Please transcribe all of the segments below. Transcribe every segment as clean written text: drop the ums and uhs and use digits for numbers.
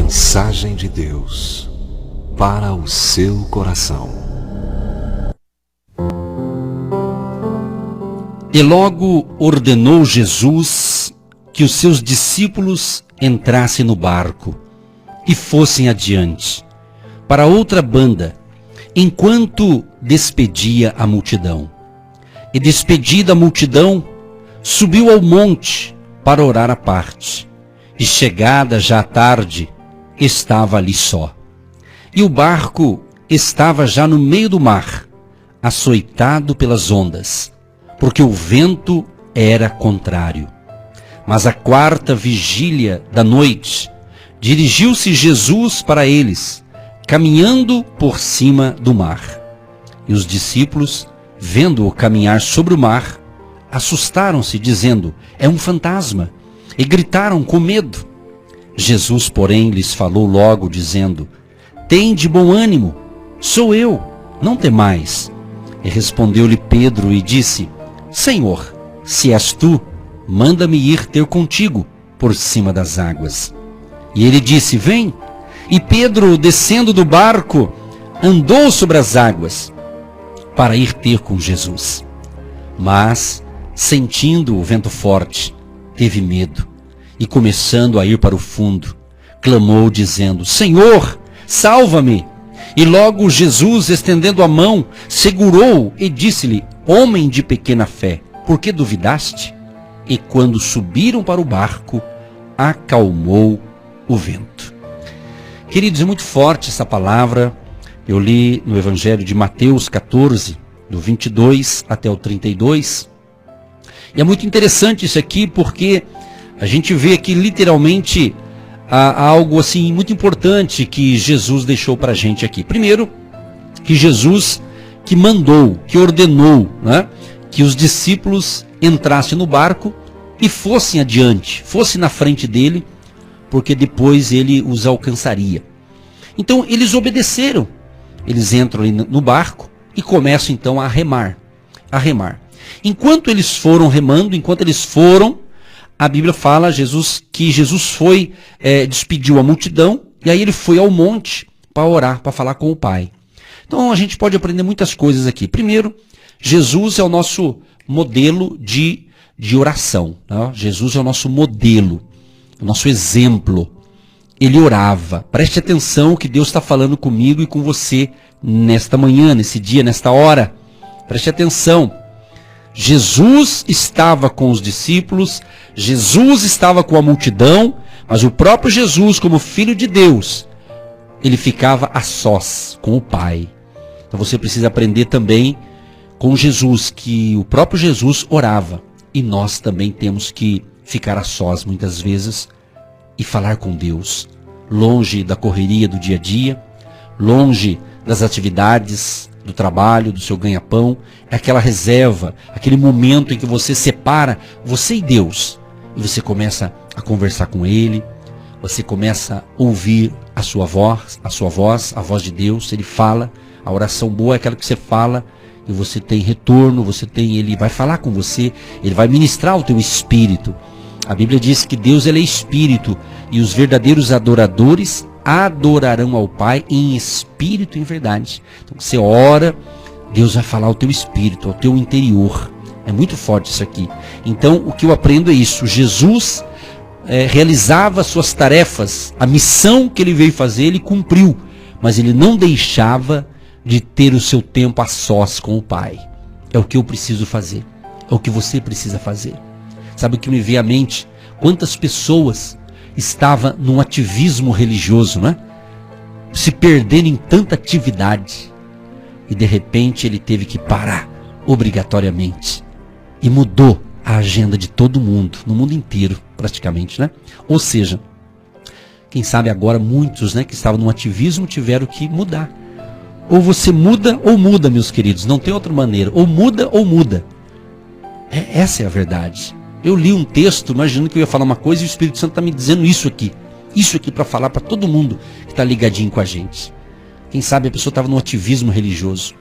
mensagem de Deus para o seu coração. E logo ordenou Jesus que os seus discípulos entrassem no barco e fossem adiante, para outra banda, enquanto despedia a multidão. E despedida a multidão, subiu ao monte para orar à parte. E chegada já a tarde, estava ali só. E o barco estava já no meio do mar, açoitado pelas ondas, porque o vento era contrário. Mas à quarta vigília da noite, dirigiu-se Jesus para eles, caminhando por cima do mar. E os discípulos, vendo-o caminhar sobre o mar, assustaram-se, dizendo: é um fantasma, e gritaram com medo. Jesus, porém, lhes falou logo, dizendo: tende bom ânimo, sou eu, não temais. E respondeu-lhe Pedro e disse: Senhor, se és tu, manda-me ir ter contigo por cima das águas. E ele disse: vem. E Pedro, descendo do barco, andou sobre as águas para ir ter com Jesus. Mas, sentindo o vento forte, teve medo e, começando a ir para o fundo, clamou dizendo: Senhor, salva-me. E logo Jesus, estendendo a mão, segurou-o e disse-lhe: homem de pequena fé, por que duvidaste? E quando subiram para o barco, acalmou o vento. Queridos, é muito forte essa palavra. Eu li no Evangelho de Mateus 14, do 22 até o 32. E é muito interessante isso aqui, porque a gente vê aqui literalmente algo assim muito importante que Jesus deixou para a gente aqui. Primeiro, que Jesus que mandou, que ordenou, né, que os discípulos entrassem no barco e fossem adiante, fossem na frente dele, porque depois ele os alcançaria. Então eles obedeceram. Eles entram ali no barco e começam então a remar. Enquanto eles foram remando, a Bíblia fala que Jesus foi, despediu a multidão, e aí ele foi ao monte para orar, para falar com o Pai. Então a gente pode aprender muitas coisas aqui. Primeiro, Jesus é o nosso modelo de oração. Né? Jesus é o nosso modelo, o nosso exemplo. Ele orava. Preste atenção que Deus está falando comigo e com você nesta manhã, nesse dia, nesta hora. Preste atenção. Jesus estava com os discípulos, Jesus estava com a multidão, mas o próprio Jesus, como Filho de Deus, ele ficava a sós com o Pai. Então você precisa aprender também com Jesus, que o próprio Jesus orava. E nós também temos que ficar a sós muitas vezes e falar com Deus, longe da correria do dia a dia, longe das atividades do trabalho, do seu ganha-pão. É aquela reserva, aquele momento em que você separa você e Deus, e você começa a conversar com Ele, você começa a ouvir a sua voz, a voz de Deus. Ele fala. A oração boa é aquela que você fala e você tem retorno, Ele vai falar com você, Ele vai ministrar o teu espírito. A Bíblia diz que Deus, ele é espírito, e os verdadeiros adoradores adorarão ao Pai em espírito e em verdade. Então você ora, Deus vai falar ao teu espírito, ao teu interior. É muito forte isso aqui. Então o que eu aprendo é isso. Jesus realizava suas tarefas, a missão que ele veio fazer, ele cumpriu, mas ele não deixava de ter o seu tempo a sós com o Pai. É o que eu preciso fazer, é o que você precisa fazer. Sabe o que me veio à mente? Quantas pessoas estavam num ativismo religioso, né? Se perdendo em tanta atividade, e de repente ele teve que parar obrigatoriamente, e mudou a agenda de todo mundo, no mundo inteiro praticamente, né? Ou seja, quem sabe agora muitos, né, que estavam no ativismo tiveram que mudar. Ou você muda ou muda, meus queridos, não tem outra maneira. Ou muda ou muda. Essa é a verdade. Eu li um texto imaginando que eu ia falar uma coisa e o Espírito Santo está me dizendo isso aqui para falar para todo mundo que está ligadinho com a gente. Quem sabe a pessoa estava no ativismo religioso.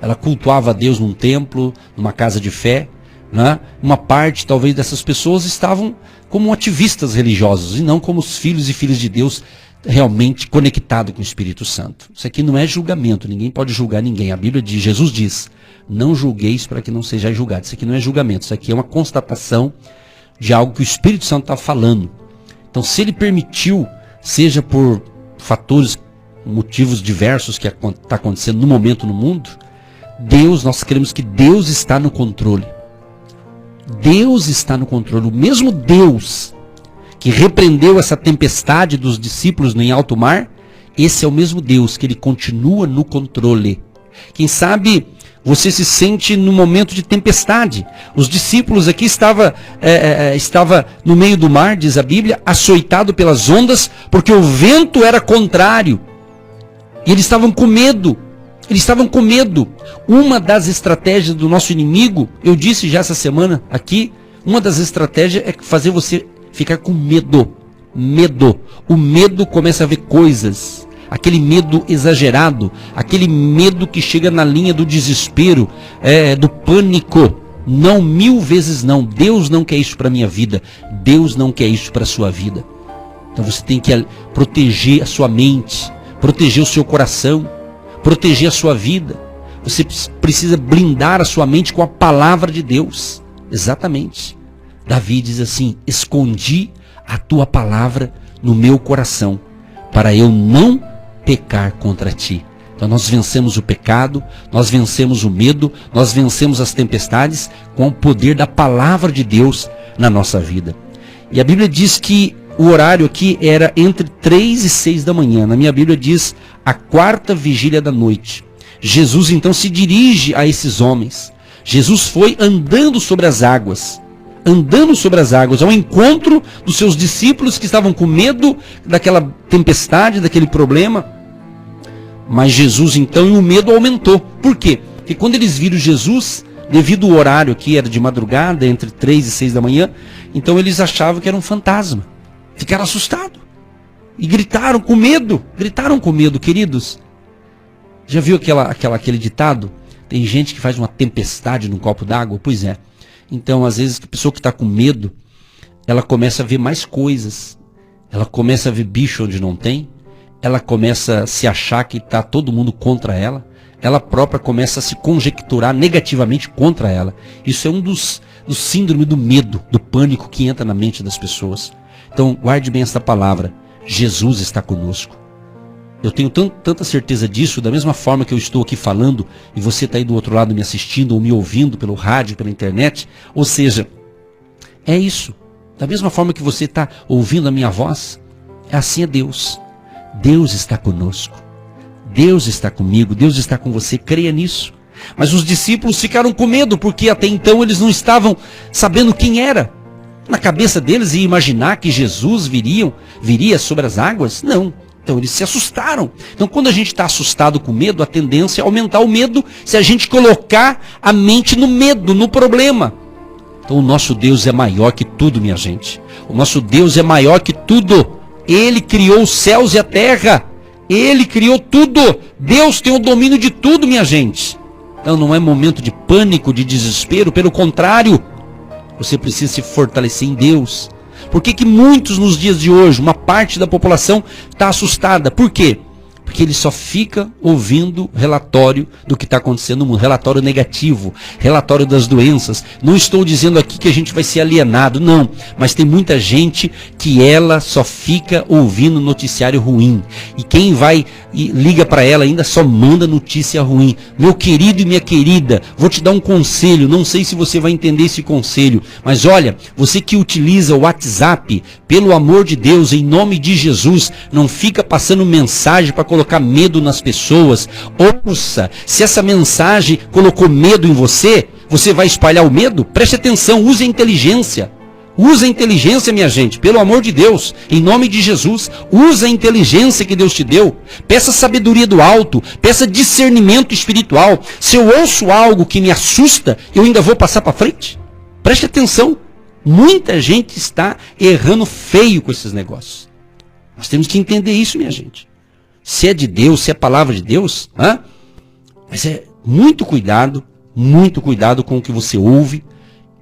Ela cultuava a Deus num templo, numa casa de fé, né? Uma parte talvez dessas pessoas estavam como ativistas religiosos e não como os filhos e filhas de Deus, realmente conectado com o Espírito Santo. Isso aqui não é julgamento, ninguém pode julgar ninguém. A Bíblia diz, Jesus diz, não julgueis para que não sejais julgados. Isso aqui não é julgamento, isso aqui é uma constatação de algo que o Espírito Santo está falando. Então, se ele permitiu, seja por fatores, motivos diversos que está acontecendo no momento no mundo, Deus, nós queremos que Deus está no controle. Deus está no controle. O mesmo Deus que repreendeu essa tempestade dos discípulos em alto mar, esse é o mesmo Deus que ele continua no controle. Quem sabe você se sente no momento de tempestade. Os discípulos aqui estava no meio do mar, diz a Bíblia, açoitado pelas ondas, porque o vento era contrário. E eles estavam com medo. Eles estavam com medo. Uma das estratégias do nosso inimigo, eu disse já essa semana aqui, uma das estratégias é fazer você ficar com medo. Medo. O medo começa a ver coisas. Aquele medo exagerado. Aquele medo que chega na linha do desespero, do pânico. Não, 1000 vezes não. Deus não quer isso para a minha vida. Deus não quer isso para a sua vida. Então você tem que proteger a sua mente. Proteger o seu coração. Proteger a sua vida. Você precisa blindar a sua mente com a palavra de Deus. Exatamente. Davi diz assim, escondi a tua palavra no meu coração, para eu não pecar contra ti. Então nós vencemos o pecado, nós vencemos o medo, nós vencemos as tempestades com o poder da palavra de Deus na nossa vida. E a Bíblia diz que o horário aqui era entre 3 e 6 da manhã. Na minha Bíblia diz a 4ª vigília da noite. Jesus então se dirige a esses homens. Jesus foi andando sobre as águas. Andando sobre as águas, ao encontro dos seus discípulos que estavam com medo daquela tempestade, daquele problema. Mas Jesus então, o medo aumentou. Por quê? Porque quando eles viram Jesus, devido ao horário que era de madrugada, entre 3 e 6 da manhã, então eles achavam que era um fantasma. Ficaram assustados. E gritaram com medo. Gritaram com medo, queridos. Já viu aquele ditado? Tem gente que faz uma tempestade num copo d'água? Pois é. Então, às vezes, a pessoa que está com medo, ela começa a ver mais coisas. Ela começa a ver bicho onde não tem. Ela começa a se achar que está todo mundo contra ela. Ela própria começa a se conjecturar negativamente contra ela. Isso é um dos síndromes do medo, do pânico que entra na mente das pessoas. Então, guarde bem esta palavra. Jesus está conosco. Eu tenho tanta certeza disso, da mesma forma que eu estou aqui falando, e você está aí do outro lado me assistindo ou me ouvindo pelo rádio, pela internet. Ou seja, é isso. Da mesma forma que você está ouvindo a minha voz, assim é Deus. Deus está conosco. Deus está comigo, Deus está com você, creia nisso. Mas os discípulos ficaram com medo, porque até então eles não estavam sabendo quem era. Na cabeça deles ia imaginar que Jesus viria sobre as águas? Não. Então eles se assustaram. Então quando a gente está assustado com medo, a tendência é aumentar o medo se a gente colocar a mente no medo, no problema. Então o nosso Deus é maior que tudo, minha gente. O nosso Deus é maior que tudo. Ele criou os céus e a terra. Ele criou tudo. Deus tem o domínio de tudo, minha gente. Então não é momento de pânico, de desespero. Pelo contrário, você precisa se fortalecer em Deus. Por que muitos nos dias de hoje, uma parte da população está assustada? Por quê? Porque ele só fica ouvindo relatório do que está acontecendo no mundo, relatório negativo, relatório das doenças. Não estou dizendo aqui que a gente vai ser alienado, não. Mas tem muita gente que ela só fica ouvindo noticiário ruim. E quem vai e liga para ela ainda só manda notícia ruim. Meu querido e minha querida, vou te dar um conselho, não sei se você vai entender esse conselho, mas olha, você que utiliza o WhatsApp, pelo amor de Deus, em nome de Jesus, não fica passando mensagem para colocar medo nas pessoas. Ouça, se essa mensagem colocou medo em você, você vai espalhar o medo? Preste atenção, use a inteligência. Use a inteligência, minha gente, pelo amor de Deus, em nome de Jesus. Use a inteligência que Deus te deu. Peça sabedoria do alto, peça discernimento espiritual. Se eu ouço algo que me assusta, eu ainda vou passar para frente? Preste atenção. Muita gente está errando feio com esses negócios. Nós temos que entender isso, minha gente. Se é de Deus, se é palavra de Deus, mas é muito cuidado com o que você ouve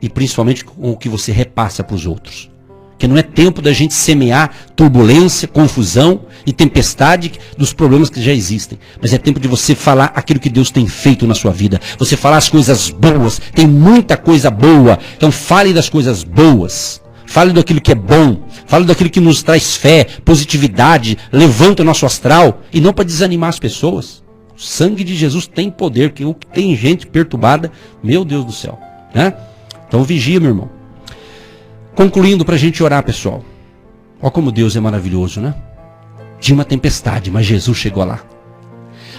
e principalmente com o que você repassa para os outros. Que porque não é tempo da gente semear turbulência, confusão e tempestade dos problemas que já existem. Mas é tempo de você falar aquilo que Deus tem feito na sua vida. Você falar as coisas boas. Tem muita coisa boa. Então fale das coisas boas. Fale daquilo que é bom. Fale daquilo que nos traz fé, positividade, levanta o nosso astral. E não para desanimar as pessoas. O sangue de Jesus tem poder, porque tem gente perturbada, meu Deus do céu, né? Então vigia, meu irmão. Concluindo para a gente orar, pessoal. Olha como Deus é maravilhoso, né? Tinha uma tempestade, mas Jesus chegou lá.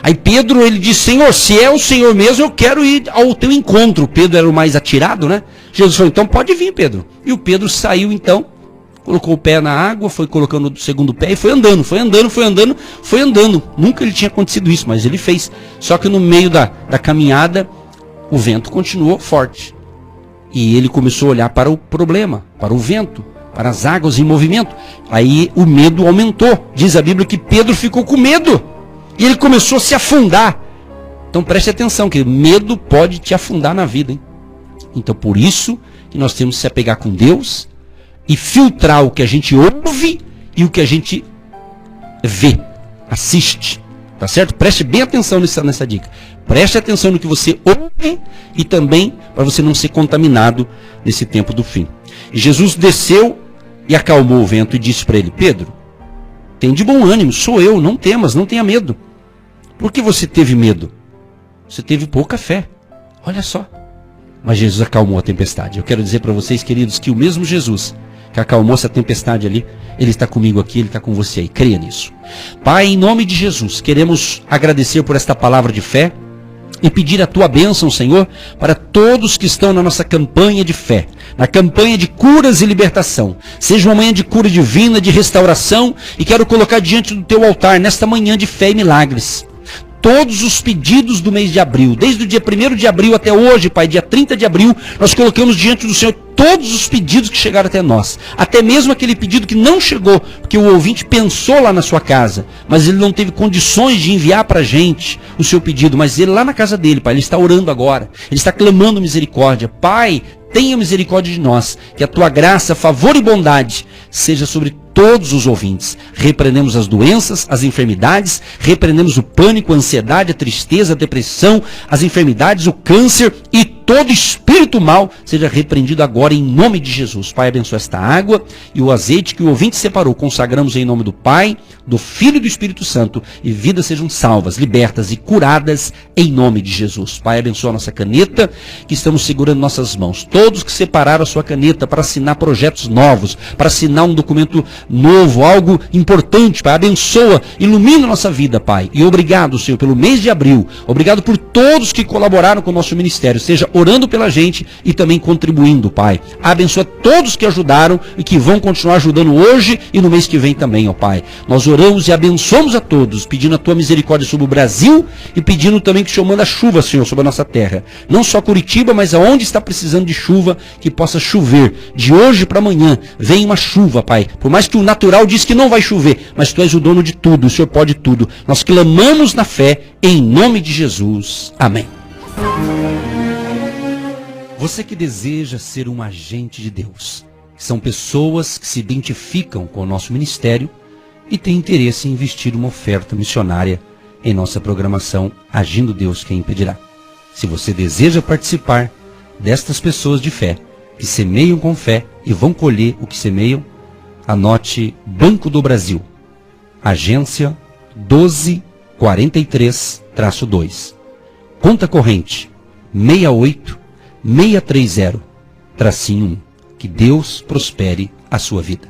Aí Pedro, ele disse, Senhor, se é o Senhor mesmo, eu quero ir ao teu encontro. Pedro era o mais atirado, né? Jesus falou, então pode vir, Pedro. E o Pedro saiu então, colocou o pé na água, foi colocando o segundo pé e foi andando. Nunca ele tinha acontecido isso, mas ele fez. Só que no meio da caminhada, o vento continuou forte. E ele começou a olhar para o problema, para o vento, para as águas em movimento. Aí o medo aumentou. Diz a Bíblia que Pedro ficou com medo. E ele começou a se afundar. Então preste atenção, que medo pode te afundar na vida, hein? Então por isso que nós temos que se apegar com Deus e filtrar o que a gente ouve e o que a gente vê, assiste. Tá certo? Preste bem atenção nessa dica. Preste atenção no que você ouve e também para você não ser contaminado nesse tempo do fim. E Jesus desceu e acalmou o vento e disse para ele, Pedro, tem de bom ânimo, sou eu, não temas, não tenha medo. Por que você teve medo? Você teve pouca fé. Olha só. Mas Jesus acalmou a tempestade. Eu quero dizer para vocês, queridos, que o mesmo Jesus que acalmou essa tempestade ali, Ele está comigo aqui, Ele está com você aí. Creia nisso. Pai, em nome de Jesus, queremos agradecer por esta palavra de fé e pedir a Tua bênção, Senhor, para todos que estão na nossa campanha de fé, na campanha de curas e libertação. Seja uma manhã de cura divina, de restauração, e quero colocar diante do Teu altar, nesta manhã de fé e milagres, todos os pedidos do mês de abril, desde o dia 1º de abril até hoje, Pai, dia 30 de abril, nós colocamos diante do Senhor todos os pedidos que chegaram até nós. Até mesmo aquele pedido que não chegou, porque o ouvinte pensou lá na sua casa, mas ele não teve condições de enviar para a gente o seu pedido, mas ele lá na casa dele, Pai, ele está orando agora, ele está clamando misericórdia. Pai, tenha misericórdia de nós, que a Tua graça, favor e bondade seja sobre todos os ouvintes. Repreendemos as doenças, as enfermidades, repreendemos o pânico, a ansiedade, a tristeza, a depressão, as enfermidades, o câncer e todo espírito mal seja repreendido agora em nome de Jesus. Pai, abençoa esta água e o azeite que o ouvinte separou. Consagramos em nome do Pai, do Filho e do Espírito Santo, e vidas sejam salvas, libertas e curadas em nome de Jesus. Pai, abençoa a nossa caneta que estamos segurando em nossas mãos. Todos que separaram a sua caneta para assinar projetos novos, para assinar um documento novo, algo importante, Pai, abençoa, ilumina a nossa vida, Pai. E obrigado, Senhor, pelo mês de abril. Obrigado por todos que colaboraram com o nosso ministério, seja orando pela gente e também contribuindo, Pai. Abençoa todos que ajudaram e que vão continuar ajudando hoje e no mês que vem também, ó Pai. Nós oramos e abençoamos a todos, pedindo a Tua misericórdia sobre o Brasil e pedindo também que o Senhor manda chuva, Senhor, sobre a nossa terra. Não só Curitiba, mas aonde está precisando de chuva, que possa chover. De hoje para amanhã, vem uma chuva, Pai. Por mais que o natural diz que não vai chover, mas Tu és o dono de tudo, o Senhor pode tudo. Nós clamamos na fé, em nome de Jesus. Amém. Você que deseja ser um agente de Deus, são pessoas que se identificam com o nosso ministério e têm interesse em investir uma oferta missionária em nossa programação Agindo Deus Quem Impedirá. Se você deseja participar destas pessoas de fé, que semeiam com fé e vão colher o que semeiam, anote Banco do Brasil, agência 1243-2, conta corrente 68630-1. Que Deus prospere a sua vida.